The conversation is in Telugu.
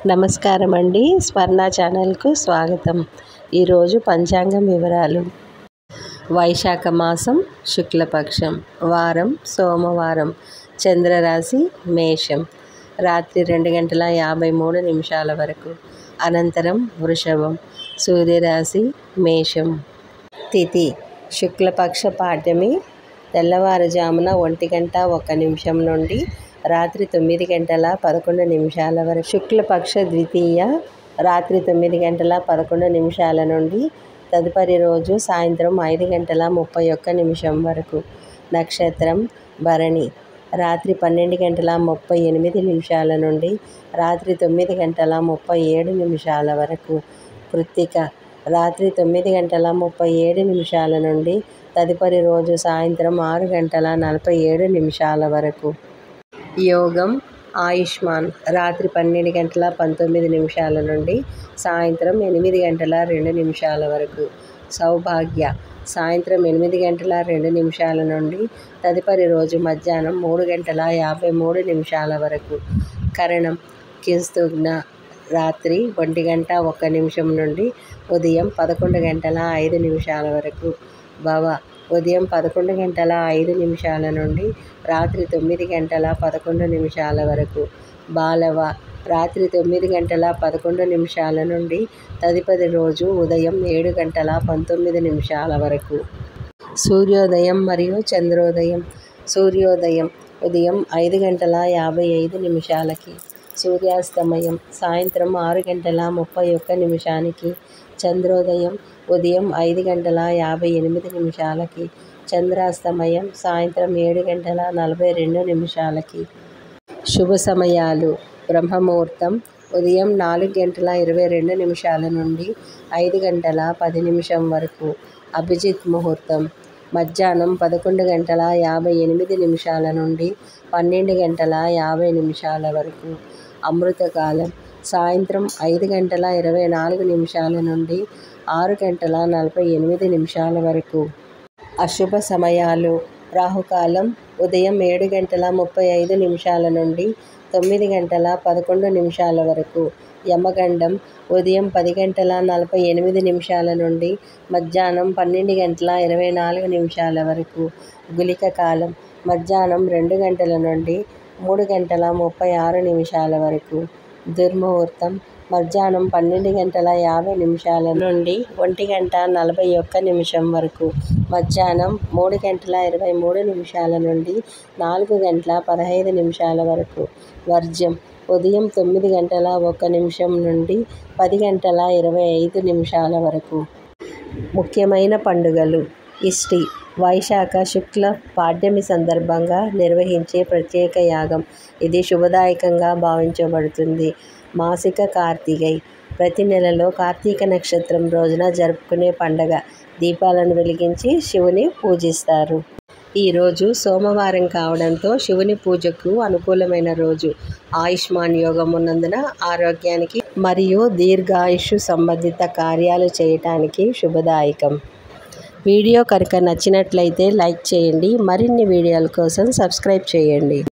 నమస్కారం అండి. స్వర్ణ ఛానల్కు స్వాగతం. ఈరోజు పంచాంగం వివరాలు. వైశాఖ మాసం, శుక్లపక్షం, వారం సోమవారం, చంద్రరాశి మేషం, రాత్రి 2:53 వరకు, అనంతరం వృషభం, సూర్యరాశి మేషం. తిథి శుక్లపక్ష పాడ్యమి, తెల్లవారుజామున 1:01 నుండి రాత్రి 9:11 వరకు. శుక్లపక్ష ద్వితీయ రాత్రి 9:11 నుండి తదుపరి రోజు సాయంత్రం 5:31 వరకు. నక్షత్రం భరణి, రాత్రి 12:38 నుండి రాత్రి 9:37 వరకు. కృత్తిక, రాత్రి 9:37 నుండి తదుపరి రోజు సాయంత్రం 6:47 వరకు. యోగం ఆయుష్మాన్, రాత్రి 12:19 నుండి సాయంత్రం 8:02 వరకు. సౌభాగ్య, సాయంత్రం 8:02 నుండి తదుపరి రోజు మధ్యాహ్నం 3:53 వరకు. కరణం కింస్తుఘ్న, రాత్రి 1:01 నుండి ఉదయం 11:05 వరకు. భవ, ఉదయం 11:05 నుండి రాత్రి 9:11 వరకు. బాలవ, రాత్రి 9:11 నుండి తదుపరి రోజు ఉదయం 7:19 వరకు. సూర్యోదయం మరియు చంద్రోదయం. సూర్యోదయం ఉదయం 5:55, సూర్యాస్తమయం సాయంత్రం 6:31. చంద్రోదయం ఉదయం 5:58, చంద్రాస్తమయం సాయంత్రం 7:42. శుభ సమయాలు. బ్రహ్మముహూర్తం ఉదయం 4:22 నుండి 5:10 వరకు. అభిజిత్ ముహూర్తం మధ్యాహ్నం 11:58 నుండి 12:50 వరకు. అమృతకాలం సాయంత్రం 5:24 నుండి 6:48 వరకు. అశుభ సమయాలు. రాహుకాలం ఉదయం 7:35 నుండి 9:11 వరకు. యమగండం ఉదయం 10:48 నుండి మధ్యాహ్నం 12:24 వరకు. గుళిక కాలం మధ్యాహ్నం 2 గంటల నుండి 3:36 వరకు. దుర్ముహూర్తం మధ్యాహ్నం 12:50 నుండి 1:41 వరకు. మధ్యాహ్నం 3:23 నుండి 4:15 వరకు. వర్జ్యం ఉదయం 9:01 నుండి 10:25 వరకు. ముఖ్యమైన పండుగలు. ఇష్టి వైశాఖ శుక్ల పాడ్యమి సందర్భంగా నిర్వహించే ప్రత్యేక యాగం. ఇది శుభదాయకంగా భావించబడుతుంది. మాసిక కార్తికై, ప్రతి నెలలో కార్తీక నక్షత్రం రోజున జరుపుకునే పండగ. దీపాలను వెలిగించి శివుని పూజిస్తారు. ఈరోజు సోమవారం కావడంతో శివుని పూజకు అనుకూలమైన రోజు. ఆయుష్మాన్ యోగం ఉన్నందున ఆరోగ్యానికి మరియు దీర్ఘాయుషు సంబంధిత కార్యాలు చేయటానికి శుభదాయకం. వీడియో కనుక నచ్చినట్లయితే లైక్ చేయండి. మరిన్ని వీడియోల కోసం సబ్స్క్రైబ్ చేయండి.